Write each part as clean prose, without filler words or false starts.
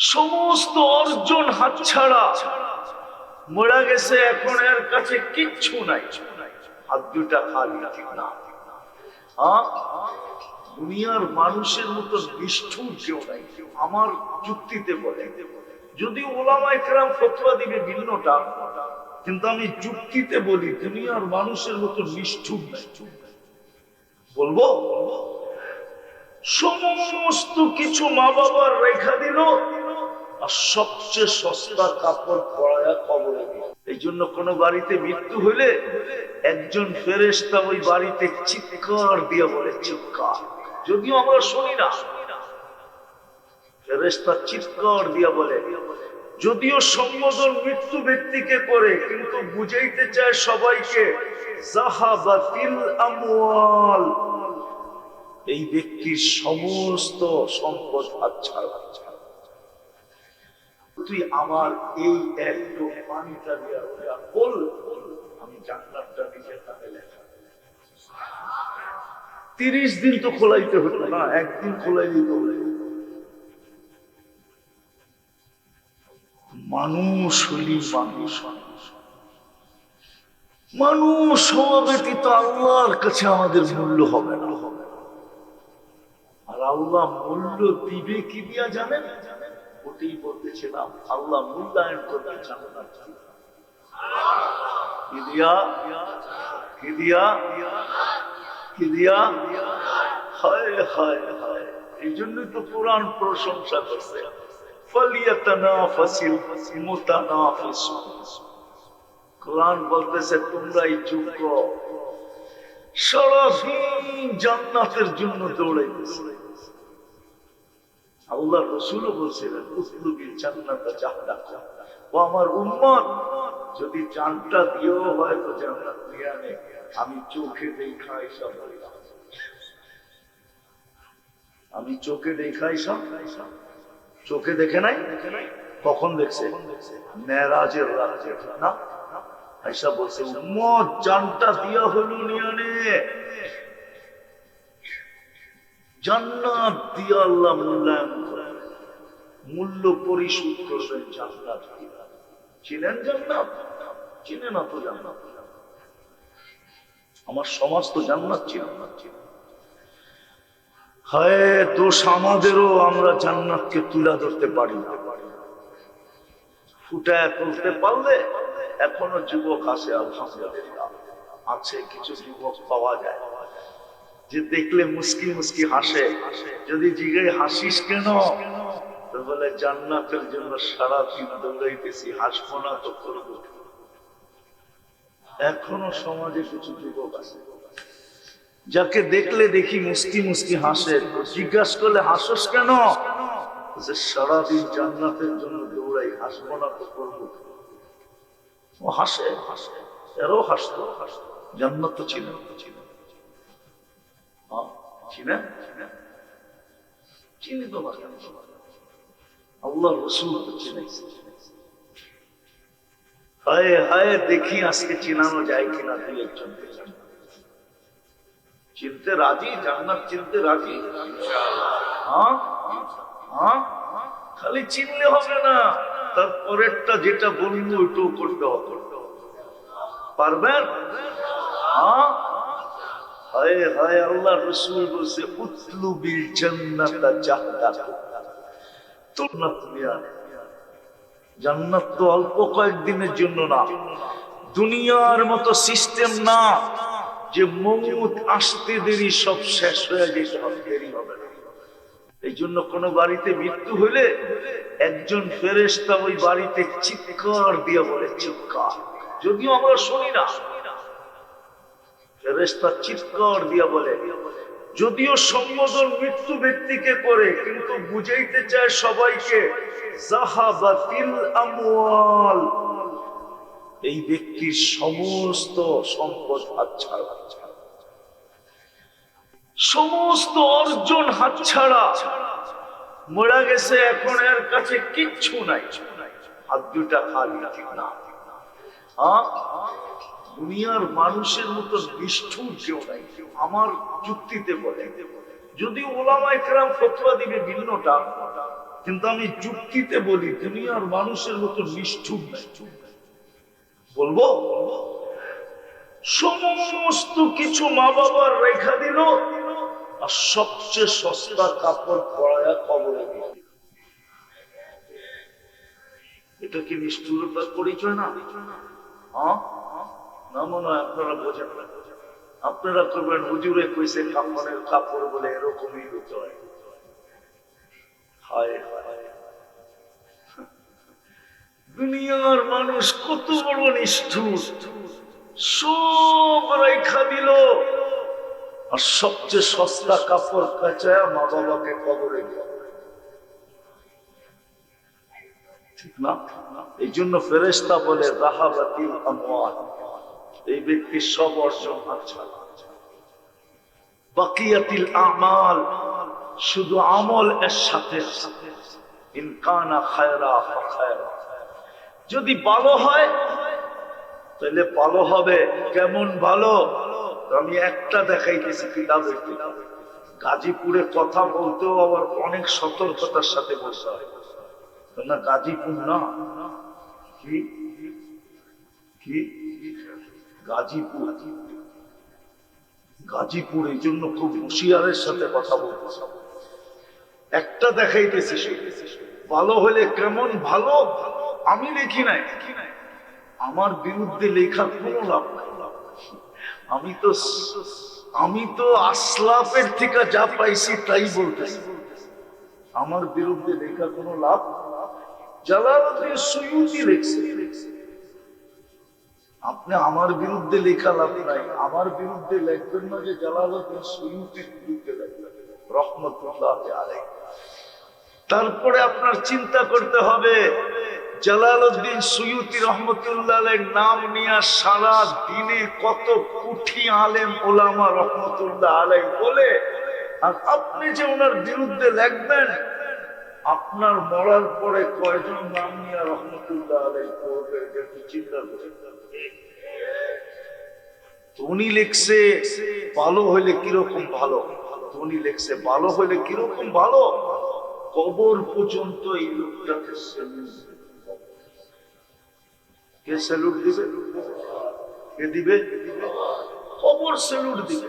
সমস্ত অর্জন হাতছাড়া, মরা গেছে, এখন এর কাছে কিচ্ছু নাই, হাত দুটা খালি না। দুনিয়ার মানুষের মতো নিষ্ঠুর কেউ নাই। আমার যুক্তিতে বলে, যদি ওলামায়ে কেরাম ফতোয়া দিবে ভিন্নটা, কিন্তু আমি যুক্তিতে বলি দুনিয়ার মানুষের মতো নিষ্ঠুর নাই। বলবো সমস্ত কিছু মা বাবার রেখা দিল, আর সবচেয়ে সস্তা কাপড় পরায়া কবরে দিল। এই জন্য কোন বাড়িতে মৃত্যু হইলে একজন ফেরেশতা ওই বাড়িতে চিৎকার দিয়ে বলে, চিৎকার, যদিও আমরা শুনি না, ফেরেশতা চিৎকার দিয়া বলে, যদিও সম্বোধন মৃত্যু ব্যক্তিকে করে, কিন্তু বুঝাইতে চায় সবাইকে, যাহাবাতিল আমওয়াল, এই ব্যক্তির সমস্ত সম্পদ হাতছাড়া। তুই আমার এই একটু পানিটা দিয়া বল, আমি জান্নাতটা নিজের নামে লেখা। 30 দিন তো খোলাইতে হতো না, একদিন খোলাই দিতে হলে। মানুষ হলি মানুষ, মানুষ হওয়া ব্যতীত আল্লাহর কাছে আমাদের মূল্য হবে না। আর আল্লাহ মূল্য দিবে কি দিয়া জানেন? ওটাই বলতেছিলাম, আল্লাহ মূল্যায়ন করতে চান না। কি দিয়া? কি দিয়া? কি দিয়া? হায় হায় হায়! এই জন্যই তো কোরআন প্রশংসা করছে, ফালিয়াতানাফাসিল মুতানাফিসুন। কোরআন বলতেছে তোমরাই যোগ্য, সারাদিন জান্নাতের জন্য দৌড়াইতেছে। আল্লাহ রাসূলও বলছিলেন, উসলুবিল জান্নাতা জাহদাকা। ও আমার উম্মত, যদি জানটা দিয়েও হয় তো জান্নাত নিয়ে নে। আমি চোখে দেখাই সব, আমি চোখে দেখাই সব। চোখে দেখে নাই? কখন দেখছে? মেরাজের রাতে না? আয়েশা বলছে, উম্মত জানটা দিয়া হলো নিয়ে নে। জান্নাত দিয়ে আল্লাহ মূল্যায়ন করেন, মূল্য পরিশোধ করবেন জান্নাত দিয়া। চিনেন জান্নাত? চিনে না তো জান্নাত? আমার সমাজ তো জান্নাত ছিল না। হায় দোষ আমাদেরও, আমরা জান্নাতকে তুলে ধরতে পারি না। ফুটায় তুলতে পারলে এখনো যুবক আছে, আলহামদুলিল্লাহ আছে, কিছু যুবক পাওয়া যায় যে দেখলে মুস্কি মুস্কি হাসে। যদি জিজ্ঞাসা হাসিস কেন, তো বলে জান্নাতের জন্য সারাদিন দৌড়াইতেছি, হাসবো না তো করবো। এখনো সমাজে কিছু যুবক আছে যাকে দেখলে দেখি মুস্কি মুস্কি হাসে, জিজ্ঞাসা করলে হাসস কেন, যে সারাদিন জান্নাতের জন্য দৌড়াই, হাসবো না তো করবো। ও হাসে, হাসে, এরও হাসতো, জান্নাত তো ছিল। চিনি তো আল্লাহ রাসূল তো চিনাইছে। হায় হায়, দেখি আজকে চিনানো যায় কিনা দুই একজনকে। চিনতে রাজি, জান্নাত চিনতে রাজি ইনশাআল্লাহ। খালি চিনলে হবে না, তারপরেরটা যেটা বলবো ওইটাও করতে হবে। পারবেন? হায় হায়, আল্লাহ রাসূল বলছে, উতলুবিল জান্নাতা জাহদাকা। জান্নাত তো অল্প কয়েকদিনের জন্য না, দুনিয়ার মতো সিস্টেম না যে মউত আসতে দেরি, সব শেষ হয়ে যেতে হবে, দেরি হবে না। এই জন্য কোন বাড়িতে মৃত্যু হইলে একজন ফেরেশতা ওই বাড়িতে চিৎকার দিয়ে বলে, চিৎকার, যদিও আমরা শুনি না, ফেরেশতা চিৎকার দিয়া বলে, যদিও সম্বোধন মৃত্যু ব্যক্তিকে করে, কিন্তু বুঝাইতে চায় সবাইকে, যাহাবাতিল আমওয়াল, এই ব্যক্তির সমস্ত সম্পদ হাতছাড়া, সমস্ত অর্জন হাতছাড়া, মরা গেছে, এখন এর কাছে কিচ্ছু নাই, হাত দুটা খালি না। দুনিয়ার মানুষের মতো নিষ্ঠুর কেউ নাই। আমার যুক্তিতে বলে, যদি ওলামায়ে কেরাম ফতোয়া দিবে ভিন্নটা, কিন্তু আমি যুক্তিতে বলি দুনিয়ার মানুষের মতো নিষ্ঠুর নাই। বলবো সমস্ত কিছু মা বাবার রেখা দিল, আর সবচেয়ে সস্তা কাপড় পরায়া কবরে দিল। এটা কি নিষ্ঠুরতার পরিচয় না? না মনে হয় আপনারা বোঝেন না। আপনারা করবেন হুজুরে কইছে কাপড়ের কাপড় বলে এরকমই হতে হয়। হায় হায়, দুনিয়ার মানুষ কত বড় নিষ্ঠুর, সব রেখা দিল আর সবচেয়ে সস্তা কাপড় কাচায় মা বাবাকে কবরে দিল। ঠিক না? এই জন্য ফেরেশতা বলে যাহাবাতিল আমওয়াল, এই ব্যক্তির সব অর্জন আচ্ছা। বাকিয়াতিল আমাল, শুধু আমল এর সাথে ইন কানা খায়রা ফাখায়রা, যদি ভালো হয় তাহলে ভালো হবে। কেমন ভালো? আমি একটা দেখাইতেছি কিতাবের কিতাব। গাজীপুরে কথা বলতেও আবার অনেক সতর্কতার সাথে বলতে হয় না। গাজীপুর না, কি কি গাজীপুর, গাজীপুর, এই জন্য খুব হুঁশিয়ারের সাথে কথা বলতেছে। একটা দেখাইতেছি, ভালো হলে কেমন ভালো আমি লিখি নাই, আমার বিরুদ্ধে লেখা কোনো লাভ নাই। আমি তো আসলাফের থেকে যা পাইছি তাই বলতেছি, আমার বিরুদ্ধে লেখা কোনো লাভ। জালালউদ্দিন সুয়ুতি লিখছে, আপনি আমার বিরুদ্ধে লেখা লাভ নাই। আমার বিরুদ্ধে লিখবেন না যে জালালউদ্দিন সুয়ুতির বিরুদ্ধে লিখবেন রহমতুল্লাহ আলাইহি। তারপরে আপনার চিন্তা করতে হবে জালালউদ্দিন সুয়ুতি রহমতুল্লাহ আলাইহির নাম নিয়ে সারা দিনে কত কুঠি আলেম ওলামা রহমতুল্লাহ আলাইহি বলে, আর আপনি যে ওনার বিরুদ্ধে লিখবেন, আপনার মরার পরে কয়জন নাম নিয়ে রহমতুল্লাহ আলাইহি পড়বে একটু চিন্তা করুন। উনি লিখছে ভালো হইলে কিরকম ভালো, উনি লিখছে ভালো হইলে কিরকম ভালো, কবর পর্যন্ত এই লোকটাকে কে স্যালুট দিবে? কে দিবে? কবর স্যালুট দিবে।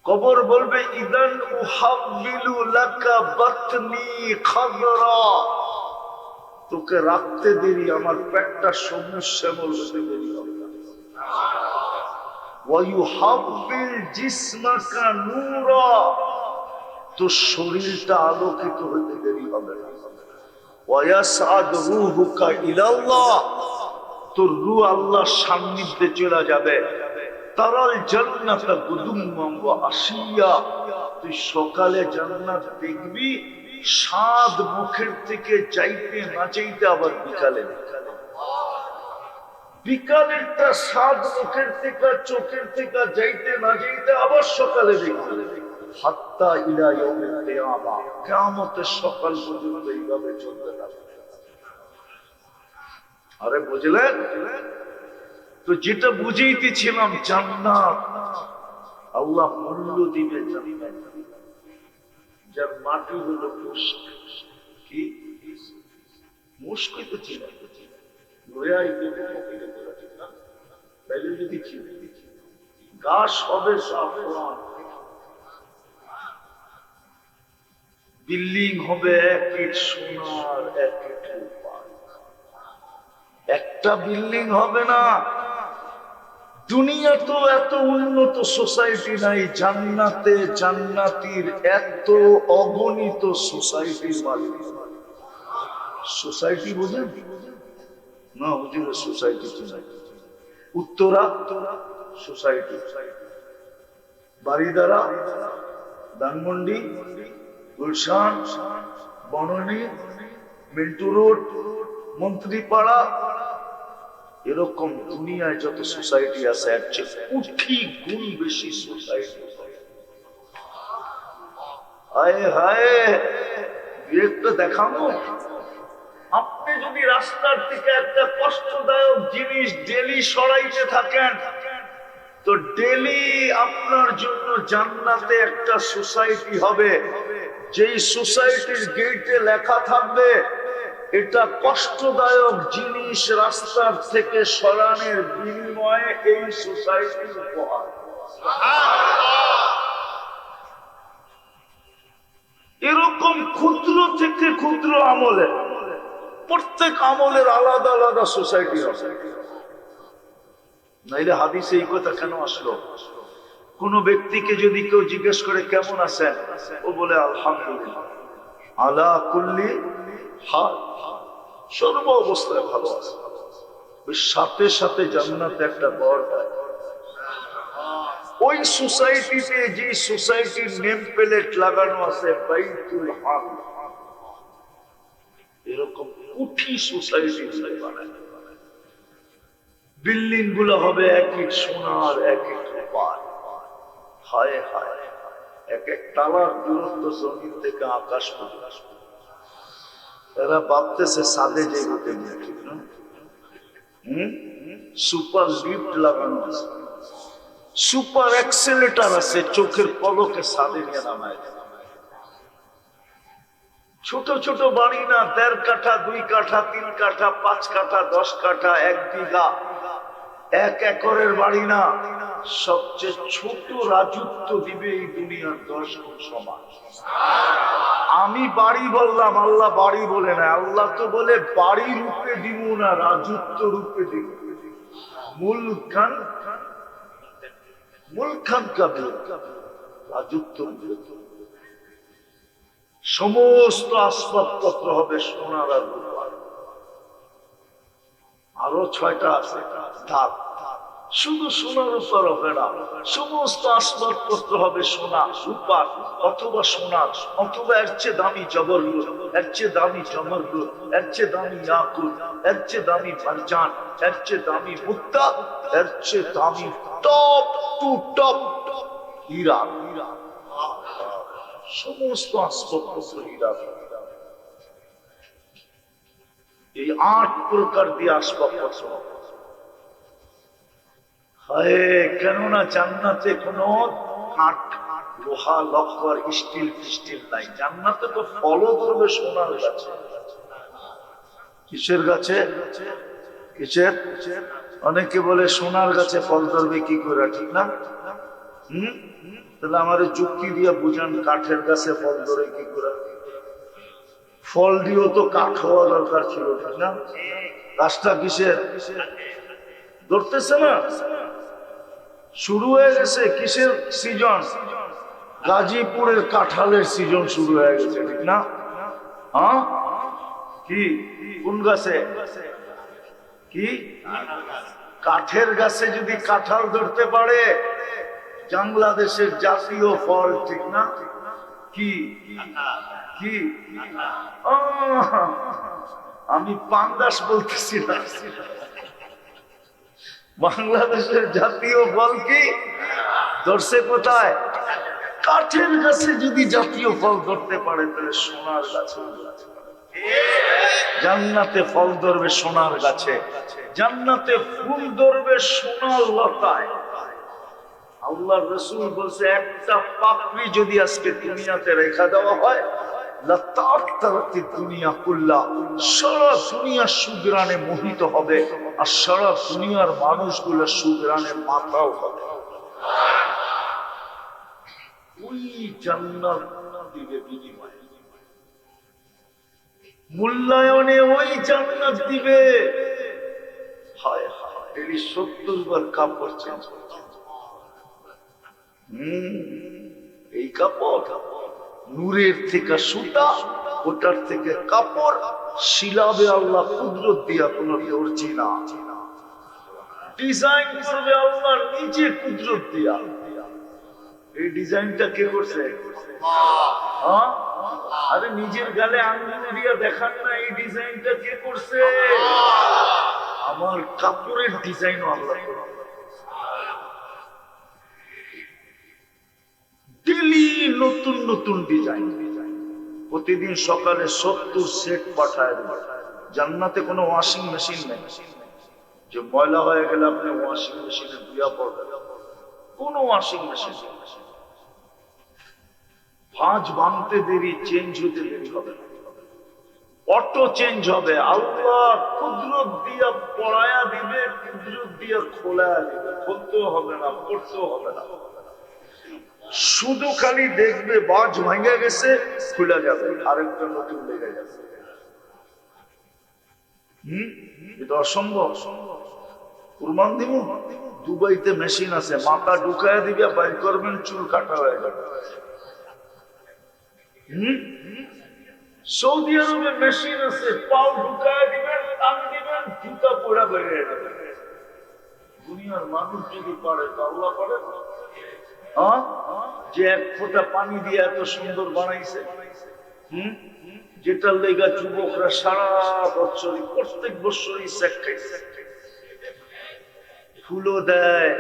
কবর বলবে ইদান উহাব্বিলু লাকা বাতনি খাদরা, তোকে রাখতে দেরি, আমার পেটটা সবুজ শ্যামল হতে দেরি হবে না। ওয়া ইউহাব্বিল জিসমাকা নূরা, তোর শরীরটা আলোকিত হতে দেরি হবে না। ওয়া ইয়াসআদ রূহুকা ইলাল্লাহ, তোর রূহ আল্লাহর সান্নিধ্যে চলে যাবে। তারাল জান্নাতা গুদুম্মান ওয়া আশিয়া, তুই সকালে জান্নাত দেখবি, স্বাদ মুখের থেকে যাইতে না যাইতে আবার বিকালে, বিকালেরটা স্বাদ মুখের থেকে চোখের থেকে যাইতে না যাইতে আবার সকালে দেখবি। হাত্তা ইলা ইয়াউমিল কিয়ামা, কিয়ামতের সকাল পর্যন্ত এইভাবে চলতে থাকবে। আরে বুঝলেন তো? যেটা বুঝাইতেছিলাম, জান্নাত আল্লাহ মূল্য দিবে জান্নাত, যার মাটি হলো মুস্ক। কি মুস্কই তো ছিল, তাইলে যদি ছিল গাছ হবে জাফরান, বিল্ডিং হবে এক ইট সোনার এক ইট রূপার। একটা বিল্ডিং হবে না। দুনিয়া তো এত উন্নত সোসাইটি নাই, জান্নাতে জান্নাতীর এত অগণিত সোসাইটির মালিক। সোসাইটি বোঝেন না? হুজুরের society Uttara society, Baridhara, Dhanmondi, Gulshan, Banani, Minto road, মন্ত্রীপাড়া, এরকম দুনিয়ায় যত সোসাইটি আছে এর চেয়ে কোটি গুণ বেশি সোসাইটি। হায় হায়, একটা দেখাবো। আপনি যদি রাস্তার থেকে একটা কষ্টদায়ক জিনিস ডেলি সরাইতে থাকেন, তো ডেলি আপনার জন্য জান্নাতে একটা সোসাইটি হবে যেই সোসাইটির গেটে লেখা থাকবে এটা কষ্টদায়ক জিনিস রাস্তার থেকে সরানোর বিনিময়ে এই সোসাইটির উপহার। এরকম ক্ষুদ্র থেকে ক্ষুদ্র আমলে প্রত্যেক আমলের আলাদা আলাদা সোসাইটি আছে। নাইলে হাদিসে এই কথা কেন আসলো? কোন ব্যক্তিকে যদি কেউ জিজ্ঞেস করে কেমন আছেন, ও বলে আলহামদুলিল্লাহ, আলা কুল্লি হাল, সর্ব অবস্থায় ভালো আছে। সাথে সাথে জান্নাতে একটা ঘর দেয়। ওই সোসাইটিতে যে সোসাইটির নেম প্লেট লাগানো আছে বাইতুল হক, এরকম কোটি সোসাইটি বানায়। বিল্ডিং গুলো হবে এক এক সোনার, এক এক রূপার। হায় হায়, এক এক তালার দূরত্ব জমিন থেকে আকাশ পর্যন্ত। এরা ভাবতেছে সাদে যেতে ঠিক না? সুপার লিফট লাগানো আছে, সুপার এক্সেলেটার আছে, চোখের পলকে সাদে নিয়ে নামায়। ছোট ছোট বাড়ি না, ১.৫ কাঠা, ২ কাঠা, ৩ কাঠা, ৫ কাঠা, ১০ কাঠা, ১ বিঘা, ১ একরের বাড়ি না। সবচেয়ে ছোট রাজত্ব দিবে এই দুনিয়ার ১০ গুণ সমান। আমি বাড়ি বললাম, আল্লাহ বাড়ি বলে না। আল্লাহ তো বলে বাড়ি রূপে দিব না, রাজত্ব রূপে দিব। মুলকান মুলকান কাবিল, রাজত্ব। সমস্ত আসবাবপত্র হবে সোনার আর রূপার। আরো ৬টা আছে ধাপ। শুধু সোনার উপর হবে না, সমস্ত আসবাবপত্র হবে সোনা রূপার, অথবা সোনার, অথবা এর চেয়ে দামি জবরদস্ত, এর চেয়ে দামি জমরদস্ত, এর চেয়ে দামি ইয়াকুত, এর চেয়ে দামি মারজান, এর চেয়ে দামি মুক্তা, এর চেয়ে দামি টপ টু টপ হীরা। সমস্ত আসবাবপত্র হীরা। এই ৮ প্রকার দিয়ে আসবাবপত্র। কেননা জান্নাতে কোন কাঠ, লোহা, লক্কর, স্টিল ফিস্টিল নাই। জান্নাতে তো ফলও ধরবে সোনার গাছে। কিসের গাছে? কিসের? অনেকে বলে সোনার গাছে ফল ধরবে কি করে, ঠিক না? তাহলে আমার যুক্তি দিয়ে বুঝান, কাঠের গাছে ফল ধরে কি করে? ফল দিয়েও তো কাঠ হওয়া দরকার ছিল, ঠিক না? গাছটা কিসের? ধরতেছে না। শুরু হয়ে গেছে কিসের সিজন? গাজীপুরের কাঁঠালের সিজন শুরু হয়ে গেছে, ঠিক না? হ্যাঁ, কি কোন গাছে? কি কাঠের গাছে যদি কাঁঠাল ধরতে পারে, বাংলাদেশের জাতীয় ফল, ঠিক না? কি কি আমি পাঙ্গাস বলতেছি না, বাংলাদেশের জাতীয় ফল কি ধরছে কোথায়? কাঠের গাছে যদি জাতীয় ফল ধরতে পারে, তাহলে সোনার গাছে জান্নাতে ফল ধরবে সোনার গাছে, জান্নাতে ফুল ধরবে সোনার লতায়। আল্লাহর রাসূল বলছে, একটা পাপড়ি যদি আজকে দুনিয়াতে রেখা দেওয়া হয়, দুনিয়া কুল্লা, সারা দুনিয়া সুগ্রানে মোহিত হবে, আর সারা দুনিয়ার মানুষগুলো সুগ্রানে মাতাও হবে। ওই জান্নাত দিবে বিনিময়ে, মূল্যায়নে ওই জান্নাত দিবে। হায় হায়, এই ৭০ বার কাপড় চেঞ্জ করছে। এই কাপড় নূরের থেকে সুতা, ওটার থেকে কাপড়, শিলাবে আল্লাহ কুদরত দিয়া কোন দর্জি না, ডিজাইন হিসেবে আল্লাহ নিজে কুদরত দিয়া। এই ডিজাইনটা কে করছে? আরে নিজের গালে আঙ্গুল দিয়া দেখান না, এই ডিজাইনটা কে করছে? আমার কাপড়ের ডিজাইনও আল্লাহ। ডেইলি নতুন নতুন ডিজাইন, প্রতিদিন সকালে ৭০ সেট পাঠায়। জান্নাতে কোনো ওয়াশিং মেশিন নেই যে ময়লা হয়ে গেলে আপনি ওয়াশিং মেশিনে ধুয়া পড়বেন, কোনো ওয়াশিং মেশিন। ভাঁজ ভাঙতে দেরি, চেঞ্জ হতে দেরি হবে না, অটো চেঞ্জ হবে। আল্লাহ কুদরত দিয়া পড়ায়া দিবে, কুদরত দিয়া খোলায়া দিবে, খুলতেও হবে না, পড়তেও হবে না, শুধু খালি দেখবে বাজ ভাঙা গেছে, খুলে যাবে, আরেকটা নতুন লেগে যাবে। এটা অসম্ভব। প্রমাণ দিব, দুবাইতে মেশিন আছে, মাথা ঢুকায় দিবে, বাইর করবেন, চুল কাটা হয়ে যাবে। সৌদি আরবে মেশিন আছে, পাও ঢুকায় দিবেন, টান দিবেন, জুতা পড়া বেরিয়ে যাবে। দুনিয়ার মানুষ যদি পারে তো আল্লাহ পারে না? যে এক ফোঁটা পানি দিয়ে এত সুন্দর বানাইছে, যেটার লেগা যুবকরা সারা বছরই, প্রত্যেক বছরই ফুলও দেয়,